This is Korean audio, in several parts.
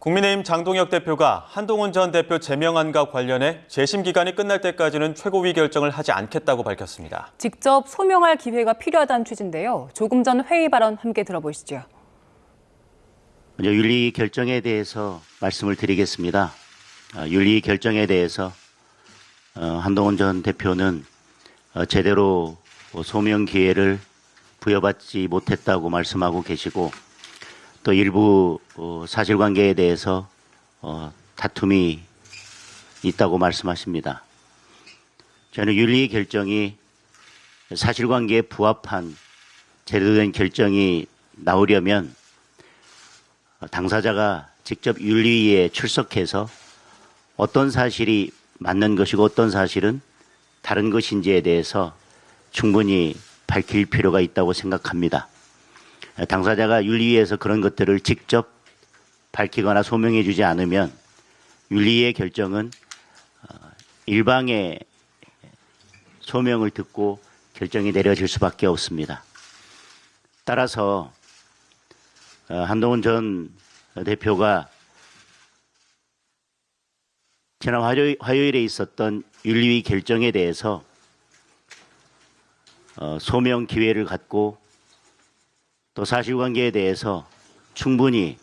국민의힘 장동혁 대표가 한동훈 전 대표 제명안과 관련해 재심 기간이 끝날 때까지는 최고위 결정을 하지 않겠다고 밝혔습니다. 직접 소명할 기회가 필요하다는 취지인데요. 조금 전 회의 발언 함께 들어보시죠. 먼저 윤리 결정에 대해서 말씀을 드리겠습니다. 윤리 결정에 대해서 한동훈 전 대표는 제대로 소명 기회를 부여받지 못했다고 말씀하고 계시고 또 일부 사실관계에 대해서 다툼이 있다고 말씀하십니다. 저는 윤리 결정이 사실관계에 부합한 제대로 된 결정이 나오려면 당사자가 직접 윤리위에 출석해서 어떤 사실이 맞는 것이고 어떤 사실은 다른 것인지에 대해서 충분히 밝힐 필요가 있다고 생각합니다. 당사자가 윤리위에서 그런 것들을 직접 밝히거나 소명해 주지 않으면 윤리위의 결정은 일방의 소명을 듣고 결정이 내려질 수밖에 없습니다. 따라서 한동훈 전 대표가 지난 화요일에 있었던 윤리위 결정에 대해서 소명 기회를 갖고 또 사실관계에 대해서 충분히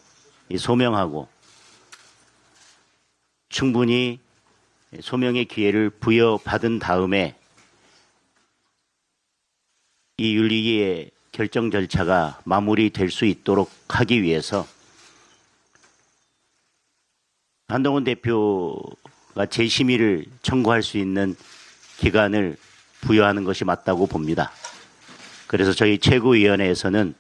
소명하고 충분히 소명의 기회를 부여받은 다음에 이 윤리위의 결정 절차가 마무리될 수 있도록 하기 위해서 한동훈 대표가 재심의를 청구할 수 있는 기간을 부여하는 것이 맞다고 봅니다. 그래서 저희 최고위원회에서는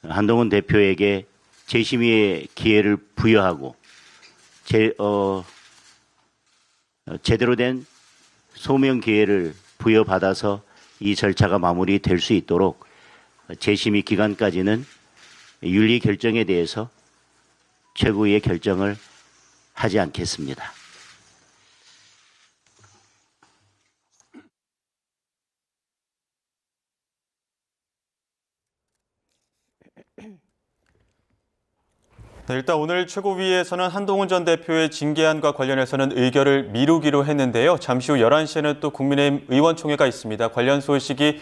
한동훈 대표에게 재심의의 기회를 부여하고 제대로 된 소명 기회를 부여받아서 이 절차가 마무리될 수 있도록 재심의 기간까지는 윤리 결정에 대해서 최고위의 결정을 하지 않겠습니다. 네, 일단 오늘 최고위에서는 한동훈 전 대표의 징계안과 관련해서는 의결을 미루기로 했는데요. 잠시 후 11시에는 또 국민의힘 의원총회가 있습니다. 관련 소식이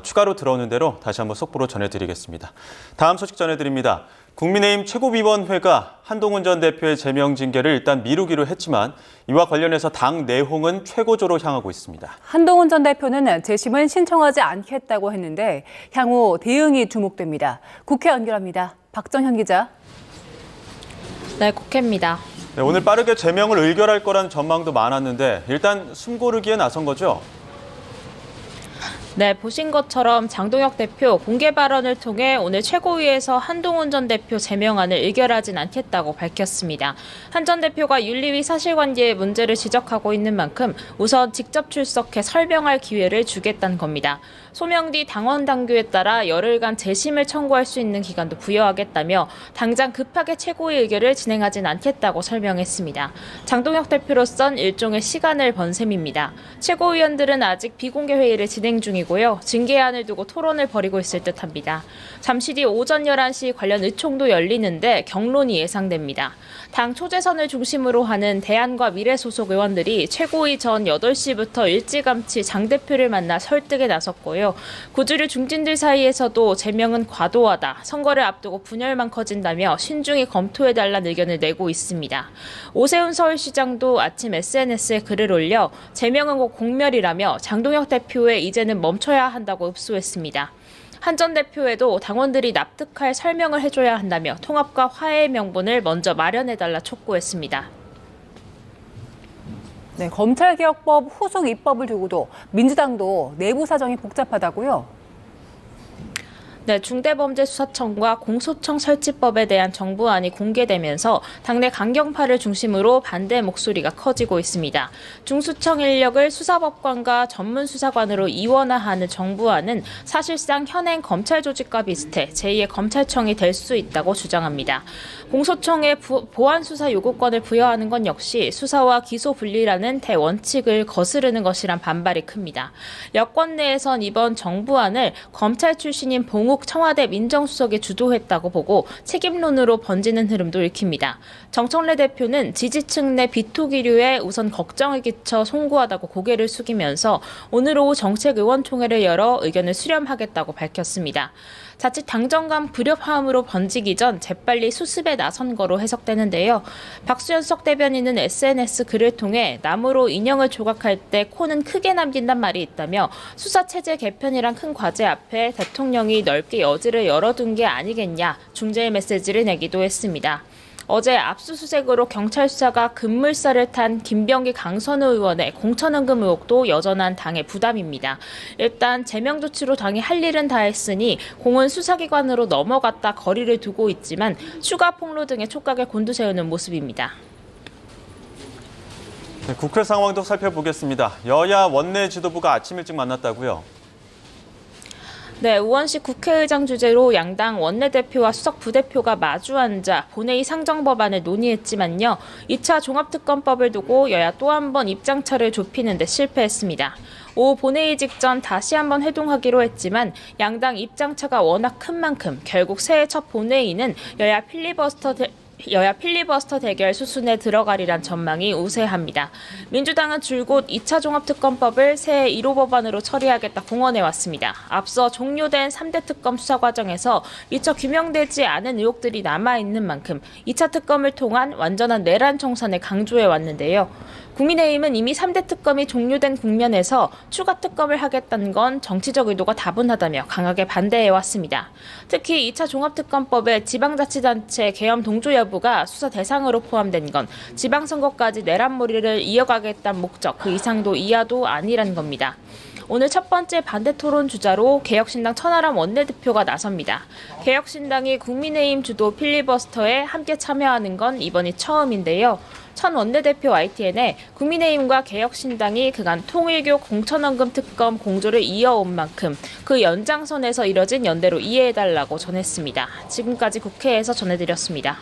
추가로 들어오는 대로 다시 한번 속보로 전해드리겠습니다. 다음 소식 전해드립니다. 국민의힘 최고위원회가 한동훈 전 대표의 제명 징계를 일단 미루기로 했지만 이와 관련해서 당 내홍은 최고조로 향하고 있습니다. 한동훈 전 대표는 재심은 신청하지 않겠다고 했는데 향후 대응이 주목됩니다. 국회 연결합니다. 박정현 기자. 네, 국회입니다. 네, 오늘 빠르게 제명을 의결할 거라는 전망도 많았는데 일단 숨고르기에 나선 거죠? 네, 보신 것처럼 장동혁 대표 공개 발언을 통해 오늘 최고위에서 한동훈 전 대표 제명안을 의결하진 않겠다고 밝혔습니다. 한 전 대표가 윤리위 사실관계의 문제를 지적하고 있는 만큼 우선 직접 출석해 설명할 기회를 주겠다는 겁니다. 소명 뒤 당원 당규에 따라 열흘간 재심을 청구할 수 있는 기간도 부여하겠다며 당장 급하게 최고위 의결을 진행하진 않겠다고 설명했습니다. 장동혁 대표로선 일종의 시간을 번 셈입니다. 최고위원들은 아직 비공개 회의를 진행 중이고요. 징계안을 두고 토론을 벌이고 있을 듯합니다. 잠시 뒤 오전 11시 관련 의총도 열리는데 경론이 예상됩니다. 당 초재선을 중심으로 하는 대안과 미래 소속 의원들이 최고위 전 8시부터 일찌감치 장 대표를 만나 설득에 나섰고요. 구주류 중진들 사이에서도 제명은 과도하다, 선거를 앞두고 분열만 커진다며 신중히 검토해달라는 의견을 내고 있습니다. 오세훈 서울시장도 아침 SNS에 글을 올려 제명은 곧 공멸이라며 장동혁 대표의 이제는 멈춰야 한다고 흡수했습니다. 한 전 대표에도 당원들이 납득할 설명을 해줘야 한다며 통합과 화해의 명분을 먼저 마련해달라 촉구했습니다. 네, 검찰개혁법 후속 입법을 두고도 민주당도 내부 사정이 복잡하다고요? 네, 중대범죄수사청과 공소청 설치법에 대한 정부안이 공개되면서 당내 강경파를 중심으로 반대 목소리가 커지고 있습니다. 중수청 인력을 수사법관과 전문수사관으로 이원화하는 정부안은 사실상 현행 검찰 조직과 비슷해 제2의 검찰청이 될 수 있다고 주장합니다. 공소청에 보안수사 요구권을 부여하는 건 역시 수사와 기소 분리라는 대원칙을 거스르는 것이란 반발이 큽니다. 여권 내에선 이번 정부안을 검찰 출신인 봉욱 조국 청와대 민정수석이 주도했다고 보고 책임론으로 번지는 흐름도 읽힙니다. 정청래 대표는 지지층 내 비토기류에 우선 걱정을 끼쳐 송구하다고 고개를 숙이면서 오늘 오후 정책의원총회를 열어 의견을 수렴하겠다고 밝혔습니다. 자칫 당정 간 불협화음으로 번지기 전 재빨리 수습에 나선 거로 해석되는데요. 박수현석 대변인은 SNS 글을 통해 나무로 인형을 조각할 때 코는 크게 남긴단 말이 있다며 수사체제 개편이란 큰 과제 앞에 대통령이 넓게 여지를 열어둔 게 아니겠냐 중재의 메시지를 내기도 했습니다. 어제 압수수색으로 경찰 수사가 급물살을 탄 김병기 강선우 의원의 공천헌금 의혹도 여전한 당의 부담입니다. 일단 제명 조치로 당이 할 일은 다 했으니 공은 수사기관으로 넘어갔다 거리를 두고 있지만 추가 폭로 등의 촉각에 곤두세우는 모습입니다. 네, 국회 상황도 살펴보겠습니다. 여야 원내 지도부가 아침 일찍 만났다고요? 네, 우원식 국회의장 주재로 양당 원내대표와 수석 부대표가 마주 앉아 본회의 상정법안을 논의했지만요. 2차 종합특검법을 두고 여야 또 한 번 입장차를 좁히는 데 실패했습니다. 오후 본회의 직전 다시 한번 회동하기로 했지만 양당 입장차가 워낙 큰 만큼 결국 새해 첫 본회의는 여야 필리버스터 대결 수순에 들어가리란 전망이 우세합니다. 민주당은 줄곧 2차 종합특검법을 새해 1호 법안으로 처리하겠다 공언해왔습니다. 앞서 종료된 3대 특검 수사 과정에서 미처 규명되지 않은 의혹들이 남아있는 만큼 2차 특검을 통한 완전한 내란 청산을 강조해왔는데요. 국민의힘은 이미 3대 특검이 종료된 국면에서 추가 특검을 하겠다는 건 정치적 의도가 다분하다며 강하게 반대해왔습니다. 특히 2차 종합특검법에 지방자치단체 계엄 동조 여부가 수사 대상으로 포함된 건 지방선거까지 내란몰이를 이어가겠다는 목적 그 이상도 이하도 아니란 겁니다. 오늘 첫 번째 반대 토론 주자로 개혁신당 천하람 원내대표가 나섭니다. 개혁신당이 국민의힘 주도 필리버스터에 함께 참여하는 건 이번이 처음인데요. 천 원내대표 YTN에 국민의힘과 개혁신당이 그간 통일교 공천헌금 특검 공조를 이어온 만큼 그 연장선에서 이뤄진 연대로 이해해달라고 전했습니다. 지금까지 국회에서 전해드렸습니다.